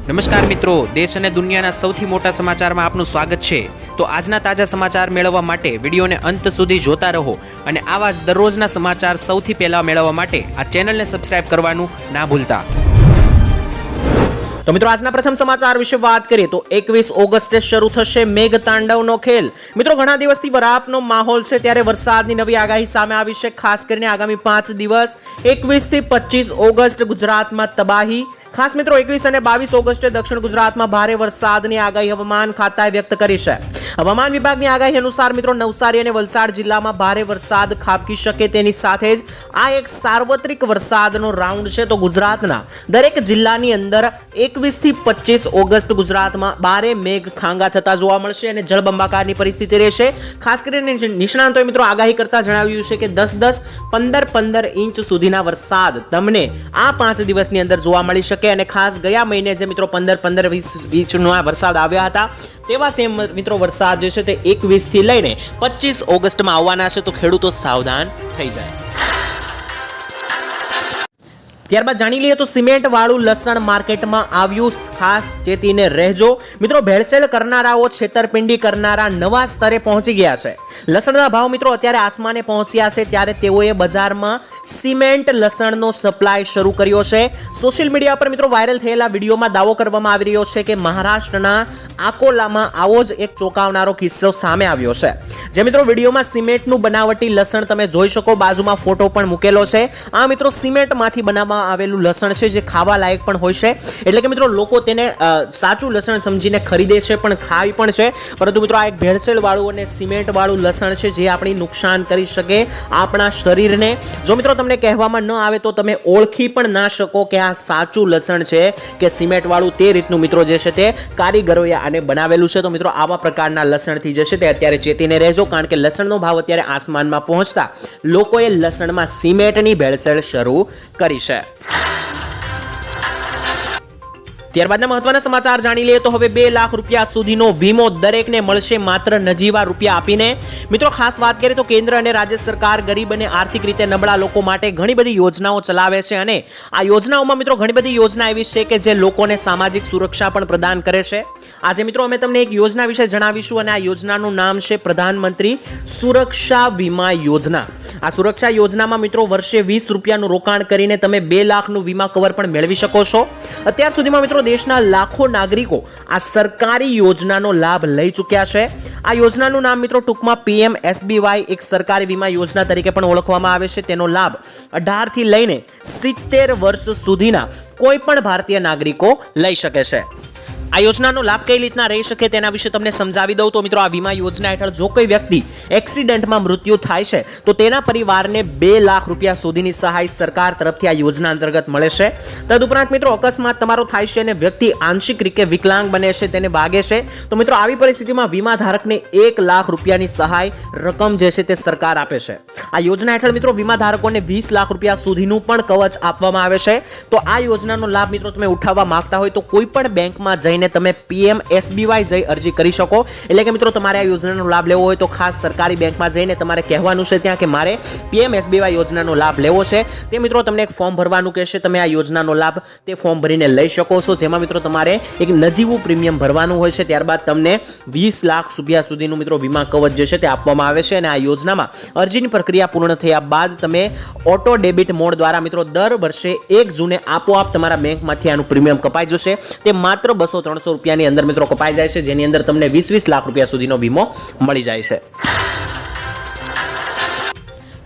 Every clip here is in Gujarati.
નમસ્કાર મિત્રો, દેશ અને દુનિયાના સૌથી મોટા સમાચારમાં આપનું સ્વાગત છે। તો આજના તાજા સમાચાર મેળવવા માટે વિડીયોને અંત સુધી જોતા રહો અને આવા જ દરરોજના સમાચાર સૌથી પહેલા મેળવવા માટે આ ચેનલને સબસ્ક્રાઇબ કરવાનું ના ભૂલતા। તો મિત્રો આજના પ્રથમ સમાચાર વિશે વાત કરીએ તો 21 ઓગસ્ટે શરૂ થશે મેઘતાંડવનો ખેલ। મિત્રો ઘણા દિવસથી વરાપનો માહોલ છે, ત્યારે વરસાદની નવી આગાહી સામે આવી છે। ખાસ કરીને આગામી 5 દિવસ 21 થી 25 ઓગસ્ટ ગુજરાતમાં તબાહી। ખાસ મિત્રો 21 અને 22 ઓગસ્ટે દક્ષિણ ગુજરાતમાં ભારે વરસાદની આગાહી હવામાન ખાતાએ વ્યક્ત કરી છે। હવામાન વિભાગની આગાહી અનુસાર મિત્રો નવસારી અને વલસાડ જિલ્લામાં ભારે વરસાદ ખાબકી શકે તેની સાથે જ આ એક સાર્વત્રિક વરસાદનો રાઉન્ડ છે। તો ગુજરાતના દરેક જિલ્લાની અંદર 21 થી 25 ઓગસ્ટ ગુજરાતમાં ભારે મેઘ ખાંગા થતા જોવા મળશે અને જળબંબાકારની પરિસ્થિતિ રહેશે। ખાસ કરીને નિષ્ણાંતોએ મિત્રો આગાહી કરતા જણાવ્યું છે કે 10-10, 15-15 ઇંચ સુધીના વરસાદ તમને આ 5 દિવસની અંદર જોવા મળી શકે। અને ખાસ ગયા મહિને જે મિત્રો 15-15-20 ઇંચનો વરસાદ આવ્યા હતા તેવા સેમ મિત્રો વરસાદ જે છે તે 21 થી લઈને 25 ઓગસ્ટમાં આવવાના છે, તો ખેડૂતો સાવધાન થઈ જાય। ત્યારબાદ જાણી લઈએ તો સિમેન્ટ વાળું લસણ માર્કેટમાં આવ્યું, ખાસ ચેતીને રહેજો। મિત્રો ભેળસેળ કરનારાઓ, છેતરપિંડી કરનારા નવા સ્તરે પહોંચી ગયા છે। લસણના ભાવ મિત્રો અત્યારે આસમાને પહોંચ્યા છે, ત્યારે તેઓએ બજારમાં સિમેન્ટ લસણનો સપ્લાય શરૂ કર્યો છે। સોશિયલ મીડિયા પર મિત્રો વાયરલ થયેલા વિડીયોમાં દાવો કરવામાં આવી રહ્યો છે કે મહારાષ્ટ્રના આકોલામાં આવો જ એક ચોંકાવનારો કિસ્સો સામે આવ્યો છે। જે મિત્રો વિડીયોમાં સિમેન્ટનું બનાવટી લસણ તમે જોઈ શકો, બાજુમાં ફોટો પણ મૂકેલો છે। આ મિત્રો સિમેન્ટમાંથી બનાવવામાં આવેલું લસણ છે, જે ખાવા લાયક પણ હોય છે। એટલે કે મિત્રો લોકો તેને સાચું લસણ સમજીને ખરીદે છે, પણ ખાય પણ છે। પરંતુ મિત્રો આ એક ભેળસેળ વાળું અને સિમેન્ટ વાળું લસણ છે, જે આપણી નુકસાન કરી શકે આપણા શરીરને। જો મિત્રો તમને કહેવામાં ન આવે તો તમે ઓળખી પણ ના શકો કે આ સાચું લસણ છે કે સિમેન્ટ વાળું, તે રીતનું મિત્રો જે છે તે કારીગરોએ આને બનાવેલું છે। તો મિત્રો આવા પ્રકારના લસણથી જે છે તે અત્યારે ચેતીને રહેજો, કારણ કે લસણનો ભાવ અત્યારે આસમાનમાં પહોંચતા લોકોએ લસણમાં સિમેન્ટની ભેળસેળ શરૂ કરી છે। ત્યારબાદના મહત્વના સમાચાર જાણી લઈએ તો હવે 2 લાખ રૂપિયા સુધીનો વીમો દરેકને મળશે માત્ર નજીવા રૂપિયા આપીને। મિત્રો ખાસ વાત કરીએ તો કેન્દ્ર અને રાજ્ય સરકાર ગરીબ અને આર્થિક રીતે નબળા લોકો માટે ઘણી બધી યોજનાઓ ચલાવે છે, અને આ યોજનાઓમાં મિત્રો ઘણી બધી યોજના એવી છે કે જે લોકોને સામાજિક સુરક્ષા પણ પ્રદાન કરે છે। આજે મિત્રો અમે તમને એક યોજના વિશે જણાવીશું, અને આ યોજનાનું નામ છે પ્રધાનમંત્રી સુરક્ષા વીમા યોજના। આ સુરક્ષા યોજનામાં મિત્રો વર્ષે 20 રૂપિયાનું રોકાણ કરીને તમે 2 લાખનું વીમા કવર પણ મેળવી શકો છો। અત્યાર સુધીમાં મિત્રો દેશના લાખો નાગરિકો આ સરકારી યોજનાનો લાભ લઈ ચૂક્યા છે। આ યોજનાનું નામ મિત્રો ટૂંકમાં PMSBY એક સરકારી વીમા યોજના તરીકે પણ ઓળખવામાં આવે છે। તેનો લાભ 18 થી લઈને 70 વર્ષ સુધીના કોઈ પણ ભારતીય નાગરિકો લઈ શકે છે। આ યોજનાનો લાભ કઈ રીતના રહી શકે તેના વિશે તમને સમજાવી દઉં તો મિત્રો આ વીમા યોજના હેઠળ જો કોઈ વ્યક્તિ એક્સિડન્ટમાં મૃત્યુ થાય છે તો તેના પરિવારને 2 લાખ રૂપિયા સુધીની સહાય સરકાર તરફથી આ યોજના અંતર્ગત મળે છે। તદુપરાંત મિત્રો અકસ્માત તમારો થાય છે અને વ્યક્તિ આંશિક રીતે વિકલાંગ બને છે, તેને વાગે છે, તો મિત્રો આવી પરિસ્થિતિમાં વીમા ધારકને 1 લાખ રૂપિયાની સહાય રકમ જે છે તે સરકાર આપે છે। આ યોજના હેઠળ મિત્રો વીમા ધારકોને 20 લાખ રૂપિયા સુધીનું પણ કવચ આપવામાં આવે છે। તો આ યોજનાનો લાભ મિત્રો તમે ઉઠાવવા માંગતા હોય તો કોઈ પણ બેંકમાં જઈને તમે PMSBY જઈ અરજી કરી શકો। એટલે કે મિત્રો તમારે આ યોજનાનો લાભ લેવો હોય તો ખાસ સરકારી બેંકમાં જઈને તમારે કહેવાનું છે ત્યાં કે મારે PMSBY યોજનાનો લાભ લેવો છે। તે મિત્રો તમને એક ફોર્મ ભરવાનું કહેશે, તમે આ યોજનાનો લાભ તે ફોર્મ ભરીને લઈ શકો છો, જેમાં મિત્રો તમારે એક નજીવું પ્રીમિયમ ભરવાનું હોય છે। ત્યારબાદ તમને 20 લાખ રૂપિયા સુધીનું મિત્રો વીમા કવચ જે છે તે આપવામાં આવે છે। અને આ યોજનામાં અરજીની પ્રક્રિયા પૂર્ણ થયા બાદ તમે ઓટો ડેબિટ મોડ દ્વારા મિત્રો દર વર્ષે 1 જૂને આપોઆપ તમારા બેંકમાંથી આનું પ્રીમિયમ કપાઈ જશે। તે માત્ર 200-300 રૂપિયાની અંદર મિત્રો કપાઈ જાય છે, જેની અંદર તમને 20-20 લાખ રૂપિયા સુધીનો વીમો મળી જાય છે।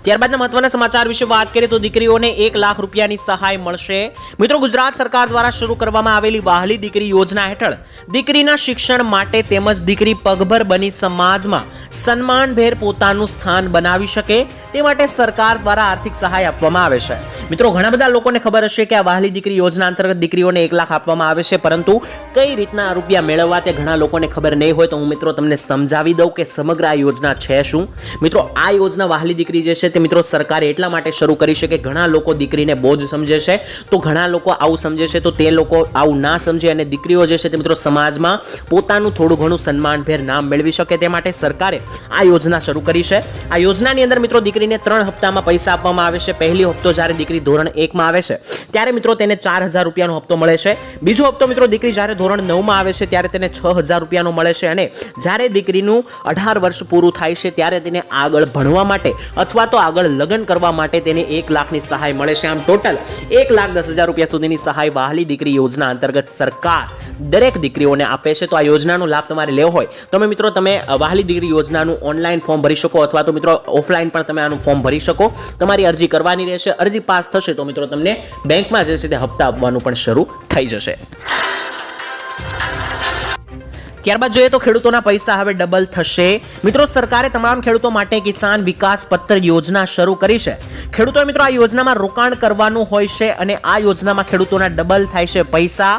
ત્યારબાદના મહત્વના સમાચાર વિશે વાત કરીએ તો દીકરીઓને 1 લાખ રૂપિયાની સહાય મળશે। મિત્રો ગુજરાત સરકાર દ્વારા શરૂ કરવામાં આવેલી વહાલી દીકરી યોજના હેઠળ દીકરીના શિક્ષણ માટે તેમજ દીકરી પગભર બની સમાજમાં સન્માનભેર પોતાનું સ્થાન બનાવી શકે તે માટે સરકાર દ્વારા આર્થિક સહાય આપવામાં આવે છે। મિત્રો ઘણા બધા લોકોને ખબર હશે કે આ વહાલી દીકરી યોજના અંતર્ગત દીકરીઓને 1 લાખ આપવામાં આવે છે, પરંતુ કઈ રીતના રૂપિયા મેળવવા તે ઘણા લોકોને ખબર નહીં હોય, તો હું મિત્રો તમને સમજાવી દઉં કે સમગ્ર આ યોજના છે શું। મિત્રો આ યોજના વહાલી દીકરી જે છે તે મિત્રો સરકારે એટલા માટે શરૂ કરી છે કે ઘણા લોકો દીકરીને બોજ સમજે છે, તો ઘણા લોકો આવું સમજે છે, તો તે લોકો આવું ના સમજે અને દીકરીઓ જે છે તે મિત્રો સમાજમાં પોતાનું થોડું ઘણું સન્માનભેર નામ મેળવી શકે તે માટે સરકારે આ યોજના શરૂ કરી છે. આ યોજનાની અંદર મિત્રો દીકરીને 3 હપ્તામાં પૈસા આપવામાં આવે છે. પહેલો હપ્તો જ્યારે દીકરી ધોરણ 1 માં આવે છે ત્યારે મિત્રો તેને 4000 રૂપિયાનો હપ્તો મળે છે. બીજો હપ્તો મિત્રો દીકરી જ્યારે ધોરણ 9 માં આવે છે ત્યારે તેને 6000 રૂપિયાનો મળે છે અને જ્યારે દીકરીનું 18 વર્ષ પૂરું થાય છે ત્યારે તેને આગળ ભણવા માટે અથવા તો આગળ લગ્ન કરવા માટે તેને 1 લાખની સહાય મળે છે. આમ ટોટલ 1,10,000 રૂપિયા સુધીની સહાય વહાલી દીકરી યોજના અંતર્ગત સરકાર દરેક દીકરીઓને આપે છે. તો આ યોજનાનો લાભ તમારે લેવો હોય તો મિત્રો તમે વહાલી દીકરી યોજનાનું ઓનલાઈન ફોર્મ ભરી શકો અથવા તો મિત્રો ઓફલાઈન પણ તમે આનું ફોર્મ ભરી શકો. તમારી અરજી કરવાની રહેશે. અરજી પાસ થશે તો મિત્રો તમને બેંકમાં જે છે તે હપ્તા આપવાનું પણ શરૂ થઈ જશે. ત્યારબાદ જોઈએ તો ખેડૂતોના પૈસા હવે ડબલ થશે. મિત્રો સરકારે તમામ ખેડૂતો માટે કિસાન વિકાસ પત્ર યોજના શરૂ કરી છે. ખેડૂતોએ મિત્રો આ યોજનામાં રોકાણ કરવાનું હોય છે અને આ યોજનામાં ખેડૂતોના ડબલ થાય છે પૈસા.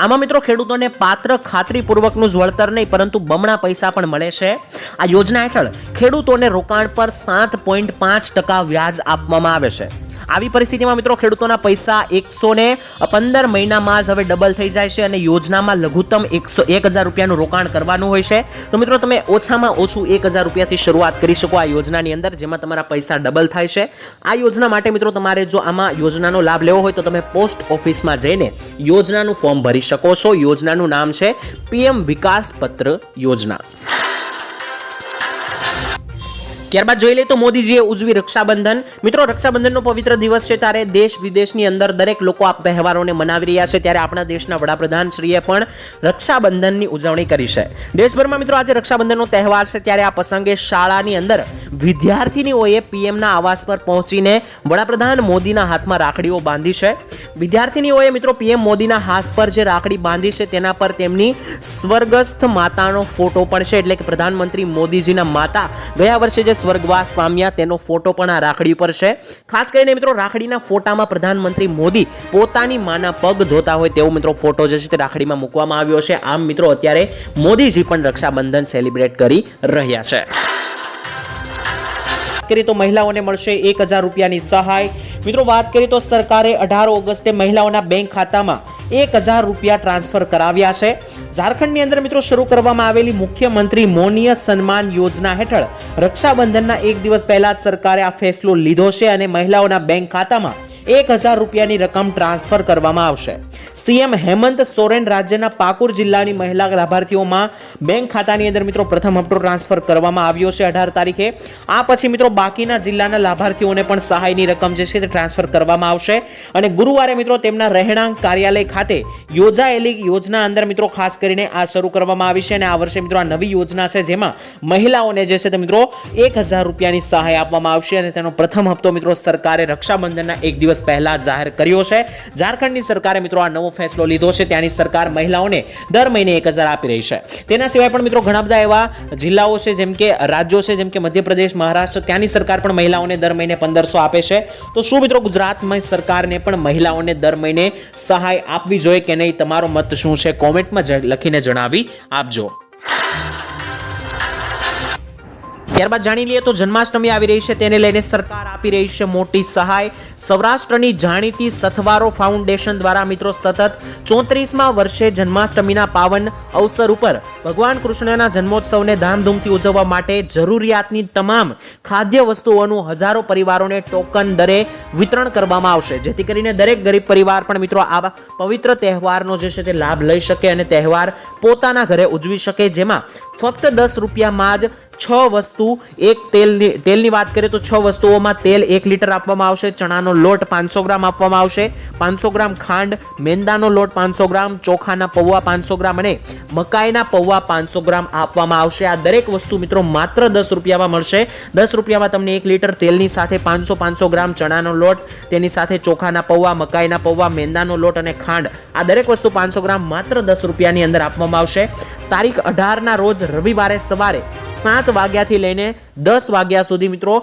આમાં મિત્રો ખેડૂતોને પાત્ર ખાતરીપૂર્વકનું જ વળતર નહીં પરંતુ બમણા પૈસા પણ મળે છે. આ યોજના હેઠળ ખેડૂતોને રોકાણ પર 7.5% વ્યાજ આપવામાં આવે છે. આવી પરિસ્થિતિમાં મિત્રો ખેડૂતોના પૈસા 115 મહિનામાં જ હવે ડબલ થઈ જાય છે અને યોજનામાં લઘુત્તમ 1,000 રૂપિયાનું રોકાણ કરવાનું હોય છે. તો મિત્રો તમે ઓછામાં ઓછું 1,000 રૂપિયાથી શરૂઆત કરી શકો આ યોજનાની અંદર, જેમાં તમારા પૈસા ડબલ થાય છે. આ યોજના માટે મિત્રો તમારે જો આમાં યોજનાનો લાભ લેવો હોય તો તમે પોસ્ટ ઓફિસમાં જઈને યોજનાનું ફોર્મ ભરી શકો છો. યોજનાનું નામ છે PM વિકાસ પત્ર યોજના. ત્યારબાદ જોઈ લઈએ તો મોદીજીએ ઉજવી રક્ષાબંધન. મિત્રો રક્ષાબંધનનો પવિત્ર દિવસ છે ત્યારે દેશ વિદેશની અંદર દરેક લોકો આ તહેવારોને મનાવી રહ્યા છે. ત્યારે આપણા દેશના વડાપ્રધાનશ્રીએ પણ રક્ષાબંધનની ઉજવણી કરી છે. દેશભરમાં મિત્રો આજે રક્ષાબંધનનો તહેવાર છે ત્યારે આ પ્રસંગે શાળાની અંદર વિદ્યાર્થીનીઓએ પીએમના આવાસ પર પહોંચીને વડાપ્રધાન મોદીના હાથમાં રાખડીઓ બાંધી છે. વિદ્યાર્થીનીઓએ મિત્રો પીએમ મોદીના હાથ પર જે રાખડી બાંધી છે તેના પર તેમની સ્વર્ગસ્થ માતાનો ફોટો પણ છે. એટલે કે પ્રધાનમંત્રી મોદીજીના માતા ગયા વર્ષે જે સ્વર્ગવાસ પામ્યા તેનો ફોટો પણ આ રાખડી પર છે. ખાસ કરીને મિત્રો રાખડીના ફોટામાં પ્રધાનમંત્રી મોદી પોતાની માના પગ ધોતા હોય તેવો મિત્રો ફોટો જે છે તે રાખડીમાં મૂકવામાં આવ્યો છે. આમ મિત્રો અત્યારે મોદીજી પણ રક્ષાબંધન સેલિબ્રેટ કરી રહ્યા છે. કરીએ તો મહિલાઓને મળશે 1,000 રૂપિયાની સહાય. મિત્રો વાત કરીએ તો સરકારે 18 ઓગસ્ટે મહિલાઓના બેંક ખાતામાં 1,000 રૂપિયા ટ્રાન્સફર કરાવ્યા છે. ઝારખંડની અંદર મિત્રો શરૂ કરવામાં આવેલી મુખ્યમંત્રી મોનીય સન્માન યોજના હેઠળ રક્ષાબંધનના એક દિવસ પહેલા જ સરકારે આ ફેસલો લીધો છે અને મહિલાઓના બેંક ખાતામાં 1,000 રૂપિયાની રકમ ટ્રાન્સફર કરવામાં આવશે. સીએમ હેમંત સોરેન રાજ્યના પાકુર જિલ્લાની મહિલા લાભાર્થીઓમાં બેંક ખાતાની અંદર મિત્રો પ્રથમ હપ્તો ટ્રાન્સફર કરવામાં આવ્યો છે 18 તારીખે. આ પછી મિત્રો બાકીના જિલ્લાના લાભાર્થીઓને પણ સહાયની રકમ જે છે તે ટ્રાન્સફર કરવામાં આવશે અને ગુરુવારે મિત્રો તેમના રહેણાંક કાર્યાલય ખાતે યોજાયેલી યોજના અંદર મિત્રો ખાસ કરીને આ શરૂ કરવામાં આવી છે અને આ વર્ષે મિત્રો આ નવી યોજના છે જેમાં મહિલાઓને જે છે તે મિત્રો 1,000 રૂપિયાની સહાય આપવામાં આવશે અને તેનો પ્રથમ હપ્તો મિત્રો સરકારે રક્ષાબંધનના એક દિવસ પહેલા જાહેર કર્યો છે. ઝારખંડની સરકારે મિત્રો આ નવો ફેસલો લીધો છે. ત્યાંની સરકાર મહિલાઓને દર મહિને 1,000 આપી રહી છે. તેના સિવાય પણ મિત્રો ઘણા બધા એવા જિલ્લાઓ છે જેમ કે રાજ્યો છે જેમ કે મધ્યપ્રદેશ, મહારાષ્ટ્ર, ત્યાંની સરકાર પણ મહિલાઓને દર મહિને 1,500 આપે છે. તો શું મિત્રો ગુજરાતમાં સરકારને પણ મહિલાઓને દર મહિને સહાય આપવી જોઈએ કે નહીં? તમારો મત શું છે કોમેન્ટમાં લખીને જણાવી આપજો. ત્યારબાદ જાણી લઈએ તો જન્માષ્ટમી આવી રહી છે તેને લઈને સરકાર આપી રહી છે મોટી સહાય. સૌરાષ્ટ્રની જાણીતી સથવારો ફાઉન્ડેશન દ્વારા મિત્રો સતત 34મા વર્ષે જન્માષ્ટમીના પાવન અવસર ઉપર ભગવાન કૃષ્ણના જન્મોત્સવને ધામધૂમથી ઉજવવા માટે જરૂરિયાતની તમામ ખાદ્ય વસ્તુઓનું હજારો પરિવારોને ટોકન દરે વિતરણ કરવામાં આવશે, જેથી કરીને દરેક ગરીબ પરિવાર પણ મિત્રો આ પવિત્ર તહેવારનો જે છે તે લાભ લઈ શકે અને તહેવાર પોતાના ઘરે ઉજવી શકે. જેમાં ફક્ત 10 રૂપિયામાં જ 6 વસ્તુ, એક તેલની વાત કરીએ તો 6 વસ્તુઓમાં તેલ 1 લીટર આપવામાં આવશે, ચણાનો લોટ 500 ગ્રામ આપવામાં આવશે, 500 ગ્રામ ખાંડ, મેંદાનો લોટ 500 ગ્રામ, ચોખાના પૌવા 500 ગ્રામ અને મકાઈના પૌવા 500 ગ્રામ આપવામાં આવશે. આ દરેક વસ્તુ મિત્રો માત્ર 10 રૂપિયામાં મળશે. 10 રૂપિયામાં તમને 1 લીટર તેલની સાથે 500 ગ્રામ ચણાનો લોટ, તેની સાથે ચોખાના પૌવા, મકાઈના પૌવા, મેંદાનો લોટ અને ખાંડ, આ દરેક વસ્તુ 500 ગ્રામ માત્ર 10 રૂપિયાની અંદર આપવામાં આવશે. તારીખ 18ના રોજ રવિવારે સવારે 7 વાગ્યાથી લઈને 10 વાગ્યા સુધી મિત્રો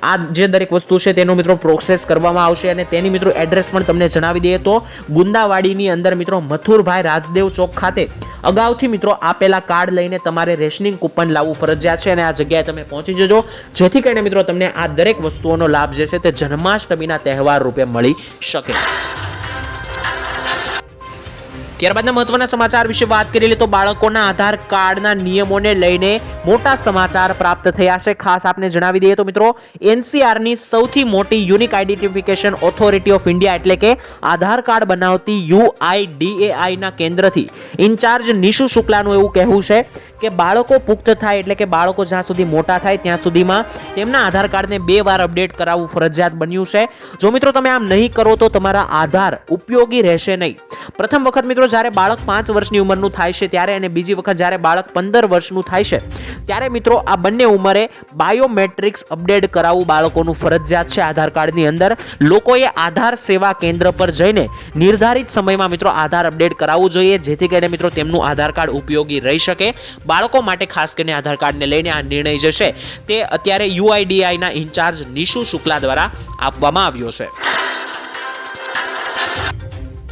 આ જે દરેક વસ્તુ છે તેનો મિત્રો પ્રોસેસ કરવામાં આવશે અને તેની મિત્રો એડ્રેસ પણ તમને જણાવી દઈએ તો ગુંદાવાડીની અંદર મિત્રો મથુરભાઈ રાજદેવ ચોક ખાતે અગાઉથી મિત્રો આપેલા કાર્ડ લઈને તમારે રેશનિંગ કૂપન લાવવું ફરજિયાત છે અને આ જગ્યાએ તમે પહોંચી જજો, જેથી કરીને મિત્રો તમને આ દરેક વસ્તુઓનો લાભ જે છે તે જન્માષ્ટમીના તહેવાર રૂપે મળી શકે. ત્યારબાદના મહત્વના સમાચાર વિશે વાત કરી લઈએ તો બાળકોના આધાર કાર્ડના નિયમોને લઈને મોટા સમાચાર પ્રાપ્ત થયા છે. ખાસ આપને જણાવી દઈએ તો મિત્રો એનસીઆરની સૌથી મોટી unique identification authority of India એટલે કે આધાર કાર્ડ બનાવતી UIDAI ના કેન્દ્રથી ઇન્ચાર્જ નિશુ શુક્લાનું એવું કહેવું છે કે બાળકો પુખ્ત થાય એટલે કે બાળકો જ્યાં સુધી મોટા થાય ત્યાં સુધીમાં તેમના આધાર કાર્ડને 2 વાર અપડેટ કરાવવું ફરજિયાત બન્યું છે. જો મિત્રો તમે આમ નહીં કરો તો તમારા આધાર ઉપયોગી રહેશે નહીં. પ્રથમ વખત મિત્રો જ્યારે બાળક 5 વર્ષની ઉંમરનું થાય છે ત્યારે અને બીજી વખત જ્યારે બાળક 15 વર્ષનું થાય છે ત્યારે મિત્રો આ બંને ઉંમરે બાયોમેટ્રિક્સ અપડેટ કરાવવું બાળકોનું ફરજિયાત છે. આધાર કાર્ડની અંદર લોકોએ આધાર સેવા કેન્દ્ર પર જઈને નિર્ધારિત સમયમાં મિત્રો આધાર અપડેટ કરાવવું જોઈએ, જેથી કરીને મિત્રો તેમનું આધાર કાર્ડ ઉપયોગી રહી શકે. બાળકો માટે ખાસ કરીને આધાર કાર્ડને લઈને આ નિર્ણય જે છે તે અત્યારે UIDAI ના ઇન્ચાર્જ નિશુ શુક્લા દ્વારા આપવામાં આવ્યો છે.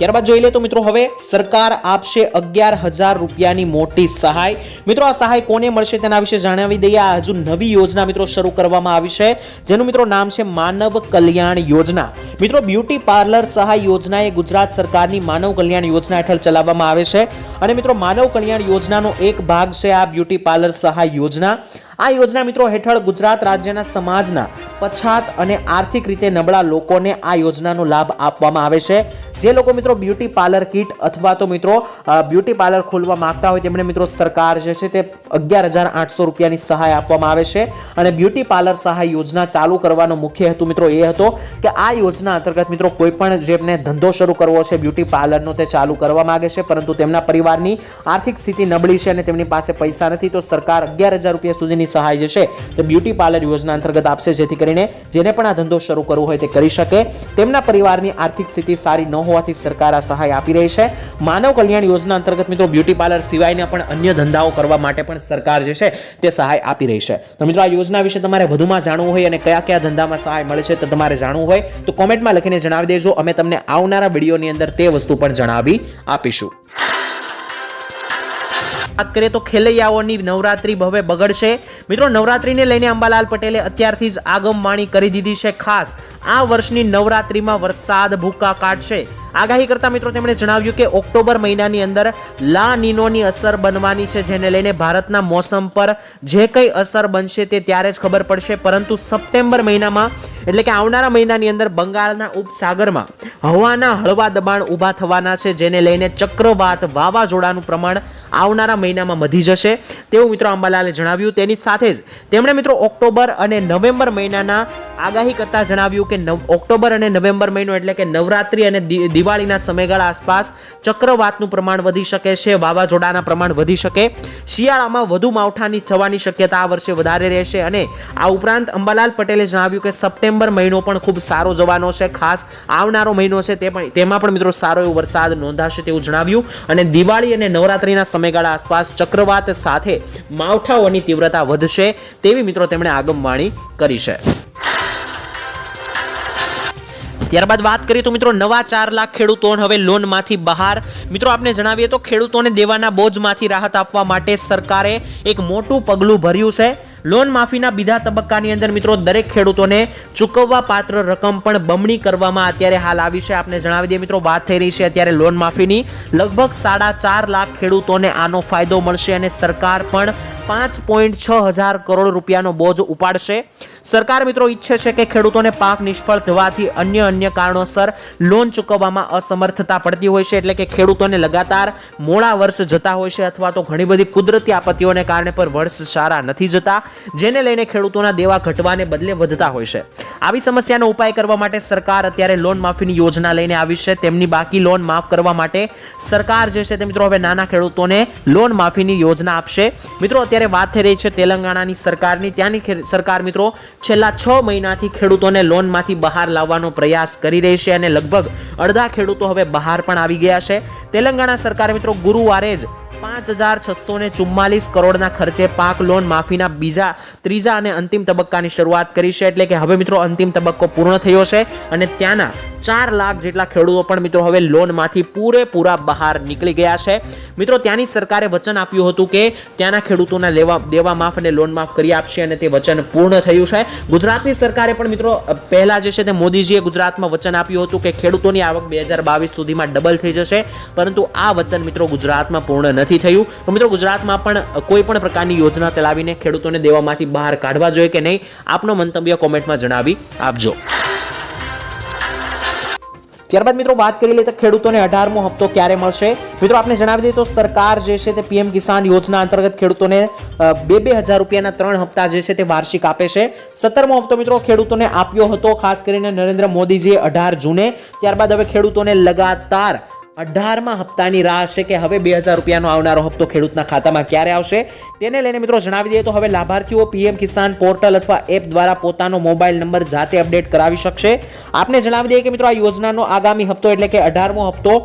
ત્યારબાદ જોઈ લે તો મિત્રો હવે સરકાર આપશે 11,000 રૂપિયાની મોટી સહાય. મિત્રો આ સહાય કોને મળશે તેના વિશે જણાવી દઈએ. આ હજુ નવી યોજના મિત્રો શરૂ કરવામાં આવી છે, જેનું મિત્રો નામ છે માનવ કલ્યાણ યોજના. મિત્રો બ્યુટી પાર્લર સહાય યોજના એ ગુજરાત સરકારની માનવ કલ્યાણ યોજના હેઠળ ચલાવવામાં આવે છે અને મિત્રો માનવ કલ્યાણ યોજનાનો એક ભાગ છે આ બ્યુટી પાર્લર સહાય યોજના. આ યોજના મિત્રો હેઠળ ગુજરાત રાજ્યના સમાજના પછાત અને આર્થિક રીતે નબળા લોકોને આ યોજનાનો લાભ આપવામાં આવે છે. જે લોકો મિત્રો બ્યુટી પાર્લર કિટ અથવા તો મિત્રો બ્યુટી પાર્લર ખોલવા માંગતા હોય તેમને મિત્રો સરકાર જે છે તે 11,800 રૂપિયાની સહાય આપવામાં આવે છે. અને બ્યુટી પાર્લર સહાય યોજના ચાલુ કરવાનો મુખ્ય હેતુ મિત્રો એ હતો કે આ યોજના અંતર્ગત મિત્રો કોઈ પણ જેમને ધંધો શરૂ કરવો છે બ્યુટી પાર્લરનો તે ચાલુ કરવા માંગે છે, પરંતુ તેમના પરિવારની આર્થિક સ્થિતિ નબળી છે અને તેમની પાસે પૈસા નથી, તો સરકાર 11,000 રૂપિયા સુધીની સહાય જે છે તે બ્યુટી પાર્લર યોજના અંતર્ગત આપશે, જેથી કરીને જેને પણ આ ધંધો શરૂ કરવો હોય તે કરી શકે. તેમના પરિવારની આર્થિક સ્થિતિ સારી ન હોવાથી સરકાર આ સહાય આપી રહી છે. માનવ કલ્યાણ યોજના અંતર્ગત મિત્રો બ્યુટી પાર્લર સિવાયના પણ અન્ય ધંધાઓ કરવા માટે પણ સરકાર જે છે તે સહાય આપી રહી છે. તો મિત્રો આ યોજના વિશે તમારે વધુમાં જાણવું હોય અને કયા કયા ધંધામાં સહાય મળે છે તો તમારે જાણવું હોય તો કોમેન્ટમાં લખીને જણાવી દેજો. અમે તમને આવનારા વિડીયોની અંદર તે વસ્તુ પણ જણાવી આપીશું. વાત કરીએ તો ખેલૈયાઓની નવરાત્રી હવે બગડશે. મિત્રો નવરાત્રીને લઈને અંબાલાલ પટેલે અત્યારથી જ આગમવાણી કરી દીધી છે. ખાસ આ વર્ષની નવરાત્રીમાં વરસાદ ભૂકા કાઢશે. આગાહી કરતા મિત્રો તેમણે જણાવ્યું કે ઓક્ટોબર મહિનાની અંદર લા નીનોની અસર બનવાની છે, જેને લઈને ભારતના મોસમ પર જે કંઈ અસર બનશે તે ત્યારે જ ખબર પડશે. પરંતુ સપ્ટેમ્બર મહિનામાં એટલે કે આવનારા મહિનાની અંદર બંગાળના ઉપસાગરમાં હવાના હળવા દબાણ ઊભા થવાના છે, જેને લઈને ચક્રવાત વાવાઝોડાનું પ્રમાણ આવનારા મહિનામાં વધી જશે તેવું મિત્રો અંબાલાલે જણાવ્યું. તેની સાથે જ તેમણે મિત્રો ઓક્ટોબર અને નવેમ્બર મહિનાના આગાહી કરતા જણાવ્યું કે ઓક્ટોબર અને નવેમ્બર મહિનો એટલે કે નવરાત્રી અને દિવાળીના સમયગાળા આસપાસ ચક્રવાતનું પ્રમાણ વધી શકે છે, વાવાઝોડાના પ્રમાણ વધી શકે. શિયાળામાં વધુ માવઠાની થવાની શક્યતા આ વર્ષે વધારે રહેશે. અને આ ઉપરાંત અંબાલાલ પટેલે જણાવ્યું કે સપ્ટેમ્બર મહિનો પણ ખૂબ સારો જવાનો છે. ખાસ આવનારો મહિનો છે તેમાં પણ મિત્રો સારો એવો વરસાદ નોંધાશે તેવું જણાવ્યું. અને દિવાળી અને નવરાત્રીના સમયગાળા આસપાસ ચક્રવાત સાથે માવઠાઓની તીવ્રતા વધશે તેવી મિત્રો તેમણે આગમવાણી કરી છે. ત્યારબાદ વાત કરીએ તો મિત્રો નવા 4 લાખ ખેડૂતોને હવે લોનમાંથી બહાર. મિત્રો આપને જણાવીએ તો ખેડૂતોને દેવાના બોજમાંથી રાહત આપવા માટે સરકારે એક મોટું પગલું ભર્યું છે. લોન માફીના બીજા તબક્કાની અંદર મિત્રો દરેક ખેડૂતોને ચૂકવવા પાત્ર રકમ પણ બમણી કરવામાં અત્યારે હાલ આવી છે. આપને જણાવી દઈએ મિત્રો વાત થઈ રહી છે અત્યારે લોન માફીની. લગભગ 4.5 લાખ ખેડૂતોને આનો ફાયદો મળશે અને સરકાર પણ 5.6 હજાર કરોડ રૂપિયાનો બોજ ઉપાડશે. સરકાર મિત્રો ઈચ્છે છે કે ખેડૂતોને પાક નિષ્ફળ થવાથી અન્ય કારણોસર લોન ચૂકવવામાં અસમર્થતા પડતી હોય છે, એટલે કે ખેડૂતોને લગાતાર મોડા વર્ષ જતા હોય છે અથવા તો ઘણી બધી કુદરતી આપત્તિઓને કારણે પર વર્ષ સારા નથી જતા, જેને લઈને ખેડૂતોના દેવા ઘટવાને બદલે વધતા હોય છે. આવી સમસ્યાનો ઉપાય કરવા માટે સરકાર અત્યારે લોન માફીની યોજના લઈને આવી છે. તેમની બાકી લોન માફ કરવા માટે સરકાર જે છે તે મિત્રો હવે નાના ખેડૂતોને લોન માફીની યોજના આપશે. મિત્રો અત્યારે વાત થઈ રહી છે તેલંગાણાની સરકારની. ત્યાંની સરકાર મિત્રો છેલ્લા 6 મહિનાથી ખેડૂતોને લોનમાંથી બહાર લાવવાનો પ્રયાસ કરી રહી છે અને લગભગ અડધા ખેડૂતો હવે બહાર પણ આવી ગયા છે. તેલંગાણા સરકારે મિત્રો ગુરુવારે જ 5,644 કરોડના ખર્ચે પાક લોન માફીના ત્રીજા અને અંતિમ તબક્કાની શરૂઆત કરી છે. એટલે કે હવે મિત્રો અંતિમ તબક્કો પૂર્ણ થયો છે અને ત્યાંના 4 લાખ જેટલા ખેડૂતો પણ મિત્રો હવે લોનમાંથી પૂરેપૂરા બહાર નીકળી ગયા છે. મિત્રો ત્યાંની સરકારે વચન આપ્યું હતું કે ત્યાંના ખેડૂતોના દેવા માફ અને લોન માફ કરી આપશે અને તે વચન પૂર્ણ થયું છે. ગુજરાતની સરકારે પણ મિત્રો પહેલા જે છે તે મોદીજીએ ગુજરાતમાં વચન આપ્યું હતું કે ખેડૂતોની આવક 2022 સુધીમાં ડબલ થઈ જશે, પરંતુ આ વચન મિત્રો ગુજરાતમાં પૂર્ણ નથી થયું. તો મિત્રો ગુજરાતમાં પણ કોઈ પણ પ્રકારની યોજના ચલાવીને ખેડૂતોને દેવામાંથી બહાર કાઢવા જોઈએ કે નહીં, આપનો મંતવ્ય કોમેન્ટમાં જણાવી આપજો. ત્યારબાદ મિત્રો વાત કરી લઈએ તો ખેડૂતોને 18મો હપ્તો ક્યારે મળશે. મિત્રો આપણે જણાવી દઈએ તો સરકાર જે છે તે પીએમ કિસાન યોજના અંતર્ગત ખેડૂતોને 2,000 રૂપિયાના 3 હપ્તા જે છે તે વાર્ષિક આપે છે. 17મો હપ્તો મિત્રો ખેડૂતોને આપ્યો હતો ખાસ કરીને નરેન્દ્ર મોદીજીએ 18 જૂને. ત્યારબાદ હવે ખેડૂતોને લગાતાર 18મા હપ્તાની રાહ છે કે હવે 2,000 રૂપિયાનો આવનારો હપ્તો ખેડૂતના ખાતામાં ક્યારે આવશે. તેને લઈને મિત્રો જણાવી દઈએ તો હવે લાભાર્થીઓ પીએમ કિસાન પોર્ટલ અથવા એપ દ્વારા પોતાનો મોબાઈલ નંબર જાતે અપડેટ કરાવી શકશે. આપને જણાવી દઈએ કે મિત્રો આ યોજનાનો આગામી હપ્તો એટલે કે 18મો હપ્તો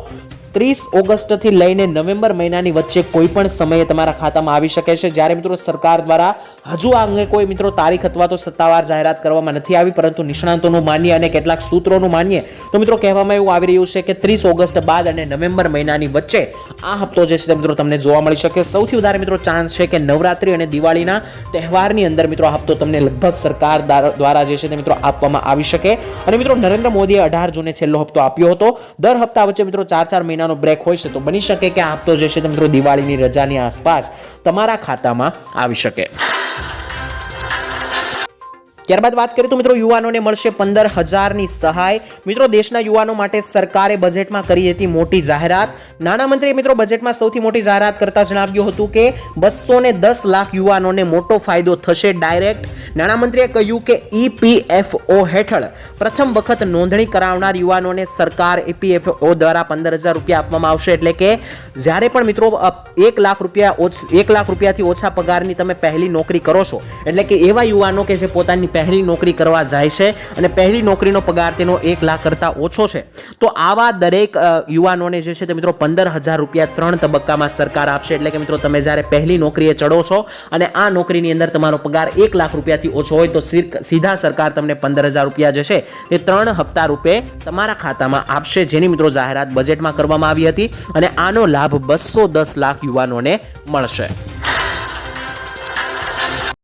30 ઓગસ્ટથી લઈને નવેમ્બર મહિનાની વચ્ચે કોઈ પણ સમયે તમારા ખાતામાં આવી શકે છે. જ્યારે મિત્રો સરકાર દ્વારા હજુ આ અંગે કોઈ મિત્રો તારીખ અથવા તો સત્તાવાર જાહેરાત કરવામાં નથી આવી, પરંતુ નિષ્ણાંતોનું માનીએ અને કેટલાક સૂત્રોનું માનીએ તો મિત્રો કહેવામાં એવું આવી રહ્યું છે કે 30 ઓગસ્ટ બાદ અને નવેમ્બર મહિનાની વચ્ચે આ હપ્તો જે છે મિત્રો તમને જોવા મળી શકે. સૌથી વધારે મિત્રો ચાન્સ છે કે નવરાત્રી અને દિવાળીના તહેવારની અંદર મિત્રો આ હપ્તો તમને લગભગ સરકાર દ્વારા જે છે તે મિત્રો આપવામાં આવી શકે. અને મિત્રો નરેન્દ્ર મોદીએ 18 જૂને છેલ્લો હપ્તો આપ્યો હતો. દર હપ્તા વચ્ચે મિત્રો 4 મહિનાનો બ્રેક હોય છે, તો બની શકે કે આ હપ્તો જે છે તે મિત્રો દિવાળીની રજાની આસપાસ તમારા ખાતામાં આવી શકે. ત્યારબાદ વાત કરીએ તો મિત્રો યુવાનોને મળશે 15,000ની સહાય. મિત્રો દેશના યુવાનો માટે સરકારે બજેટમાં કરી હતી મોટી જાહેરાત. નાણામંત્રીએ મિત્રો બજેટમાં સૌથી મોટી જાહેરાત કરતા જણાવ્યું હતું કે 210 લાખ યુવાનોને મોટો ફાયદો થશે ડાયરેક્ટ. નાણામંત્રીએ કહ્યું કે EPFO હેઠળ પ્રથમ વખત નોંધણી કરાવનાર યુવાનોને સરકાર EPFO દ્વારા 15,000 રૂપિયા આપવામાં આવશે. એટલે કે જ્યારે પણ મિત્રો 1 લાખ રૂપિયાથી ઓછા પગારની તમે પહેલી નોકરી કરો છો, એટલે કે એવા યુવાનો કે જે પોતાની પહેલી નોકરી કરવા જાય છે અને પહેલી નોકરીનો પગાર તેનો 1 લાખ કરતાં ઓછો છે, તો આવા દરેક યુવાનોને જે છે તે મિત્રો 15,000 રૂપિયા 3 તબક્કામાં સરકાર આપશે. એટલે કે મિત્રો તમે જ્યારે પહેલી નોકરીએ ચડો છો અને આ નોકરીની અંદર તમારો પગાર 1 લાખ રૂપિયાથી ઓછો હોય તો સીધા સરકાર તમને 15,000 રૂપિયા જે છે તે 3 હપ્તા રૂપે તમારા ખાતામાં આપશે, જેની મિત્રો જાહેરાત બજેટમાં કરવામાં આવી હતી અને આનો લાભ 210 લાખ યુવાનોને મળશે.